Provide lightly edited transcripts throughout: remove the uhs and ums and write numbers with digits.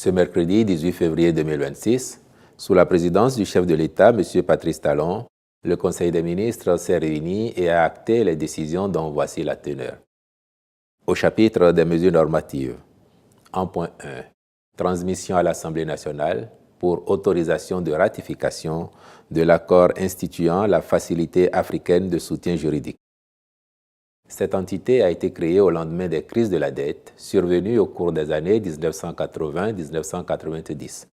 Ce mercredi 18 février 2026, sous la présidence du chef de l'État, M. Patrice Talon, le Conseil des ministres s'est réuni et a acté les décisions dont voici la teneur. Au chapitre des mesures normatives, en point 1, transmission à l'Assemblée nationale pour autorisation de ratification de l'accord instituant la Facilité africaine de soutien juridique. Cette entité a été créée au lendemain des crises de la dette survenues au cours des années 1980-1990.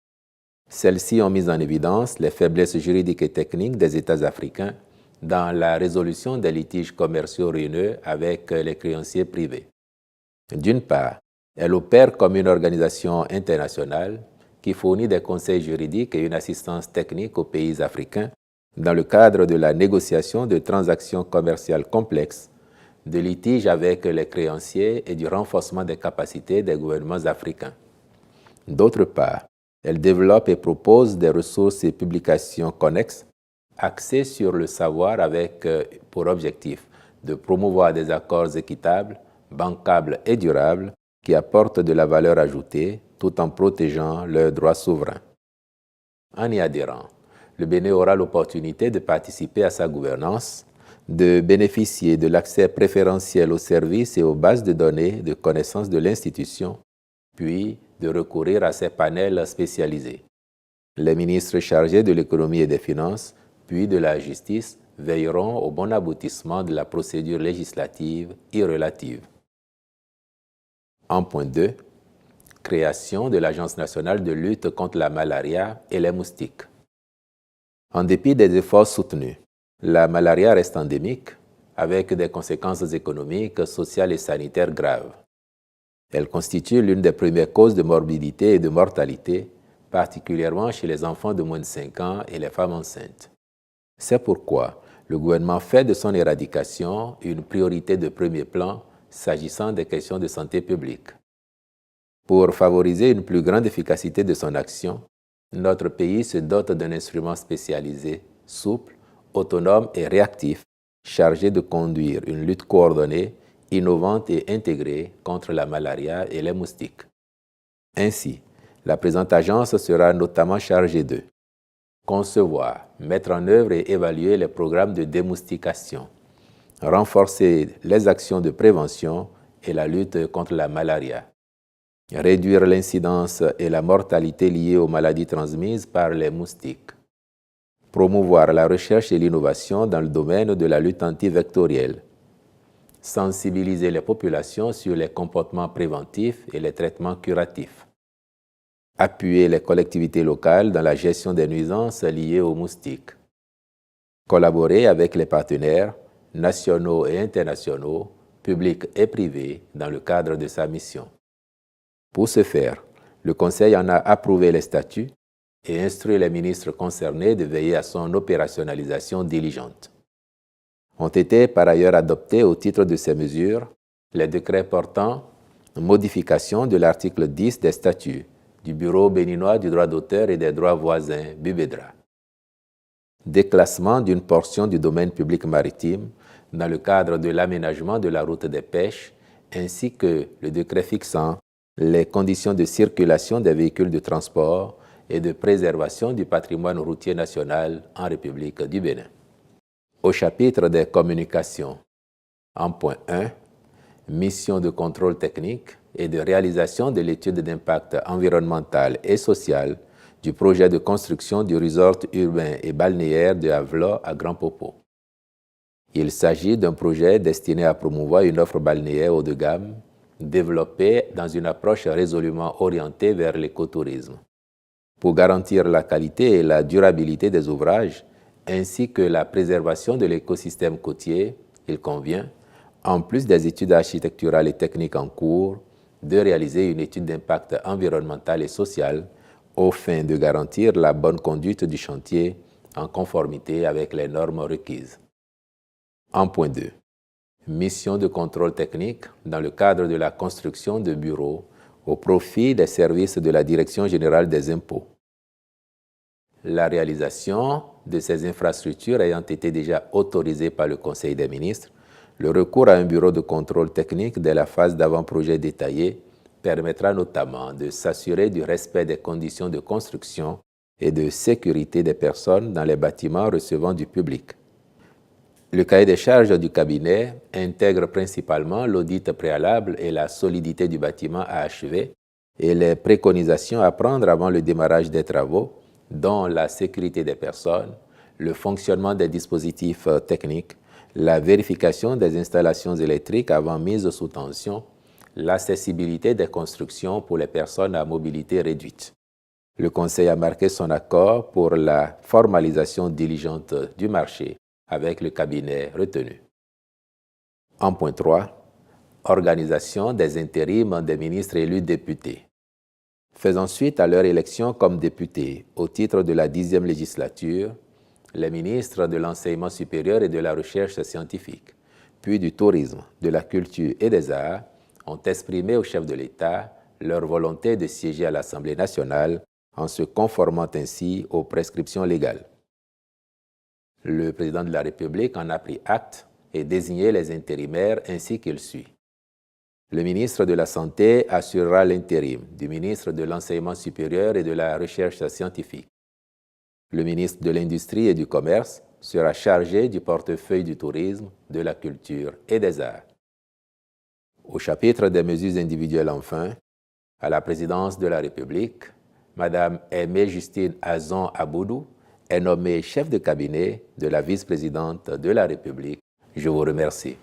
Celles-ci ont mis en évidence les faiblesses juridiques et techniques des États africains dans la résolution des litiges commerciaux ruineux avec les créanciers privés. D'une part, elle opère comme une organisation internationale qui fournit des conseils juridiques et une assistance technique aux pays africains dans le cadre de la négociation de transactions commerciales complexes, de litiges avec les créanciers et du renforcement des capacités des gouvernements africains. D'autre part, elle développe et propose des ressources et publications connexes axées sur le savoir avec pour objectif de promouvoir des accords équitables, bancables et durables qui apportent de la valeur ajoutée tout en protégeant leurs droits souverains. En y adhérant, le Bénin aura l'opportunité de participer à sa gouvernance, de bénéficier de l'accès préférentiel aux services et aux bases de données de connaissance de l'institution, puis de recourir à ses panels spécialisés. Les ministres chargés de l'économie et des finances, puis de la justice, veilleront au bon aboutissement de la procédure législative y relative. En point 2, création de l'Agence nationale de lutte contre la malaria et les moustiques. En dépit des efforts soutenus, la malaria reste endémique avec des conséquences économiques, sociales et sanitaires graves. Elle constitue l'une des premières causes de morbidité et de mortalité, particulièrement chez les enfants de moins de 5 ans et les femmes enceintes. C'est pourquoi le gouvernement fait de son éradication une priorité de premier plan s'agissant des questions de santé publique. Pour favoriser une plus grande efficacité de son action, notre pays se dote d'un instrument spécialisé, souple, autonome et réactif, chargé de conduire une lutte coordonnée, innovante et intégrée contre la malaria et les moustiques. Ainsi, la présente agence sera notamment chargée de concevoir, mettre en œuvre et évaluer les programmes de démoustication, renforcer les actions de prévention et la lutte contre la malaria, réduire l'incidence et la mortalité liées aux maladies transmises par les moustiques, promouvoir la recherche et l'innovation dans le domaine de la lutte antivectorielle, sensibiliser les populations sur les comportements préventifs et les traitements curatifs, appuyer les collectivités locales dans la gestion des nuisances liées aux moustiques, collaborer avec les partenaires nationaux et internationaux, publics et privés, dans le cadre de sa mission. Pour ce faire, le Conseil en a approuvé les statuts et instruit les ministres concernés de veiller à son opérationnalisation diligente. Ont été par ailleurs adoptés au titre de ces mesures les décrets portant modification de l'article 10 des statuts du Bureau béninois du droit d'auteur et des droits voisins, BUBEDRA, déclassement d'une portion du domaine public maritime dans le cadre de l'aménagement de la route des pêches, ainsi que le décret fixant les conditions de circulation des véhicules de transport et de préservation du patrimoine routier national en République du Bénin. Au chapitre des communications, en point 1, mission de contrôle technique et de réalisation de l'étude d'impact environnemental et social du projet de construction du resort urbain et balnéaire de Avlo à Grand Popo. Il s'agit d'un projet destiné à promouvoir une offre balnéaire haut de gamme, développée dans une approche résolument orientée vers l'écotourisme. Pour garantir la qualité et la durabilité des ouvrages, ainsi que la préservation de l'écosystème côtier, il convient, en plus des études architecturales et techniques en cours, de réaliser une étude d'impact environnemental et social aux fins de garantir la bonne conduite du chantier en conformité avec les normes requises. En point 2. Mission de contrôle technique dans le cadre de la construction de bureaux au profit des services de la Direction générale des impôts. La réalisation de ces infrastructures ayant été déjà autorisée par le Conseil des ministres, le recours à un bureau de contrôle technique dès la phase d'avant-projet détaillé permettra notamment de s'assurer du respect des conditions de construction et de sécurité des personnes dans les bâtiments recevant du public. Le cahier des charges du cabinet intègre principalement l'audit préalable et la solidité du bâtiment à achever et les préconisations à prendre avant le démarrage des travaux, dont la sécurité des personnes, le fonctionnement des dispositifs techniques, la vérification des installations électriques avant mise sous tension, l'accessibilité des constructions pour les personnes à mobilité réduite. Le Conseil a marqué son accord pour la formalisation diligente du marché avec le cabinet retenu. En point 3, organisation des intérims des ministres élus députés. Faisant suite à leur élection comme députés au titre de la 10e législature, les ministres de l'enseignement supérieur et de la recherche scientifique, puis du tourisme, de la culture et des arts, ont exprimé au chef de l'État leur volonté de siéger à l'Assemblée nationale en se conformant ainsi aux prescriptions légales. Le président de la République en a pris acte et désigné les intérimaires ainsi qu'il suit. Le ministre de la Santé assurera l'intérim du ministre de l'Enseignement supérieur et de la Recherche scientifique. Le ministre de l'Industrie et du Commerce sera chargé du portefeuille du tourisme, de la culture et des arts. Au chapitre des mesures individuelles enfin, à la présidence de la République, Mme Aimée Justine Azon Aboudou est nommée chef de cabinet de la vice-présidente de la République. Je vous remercie.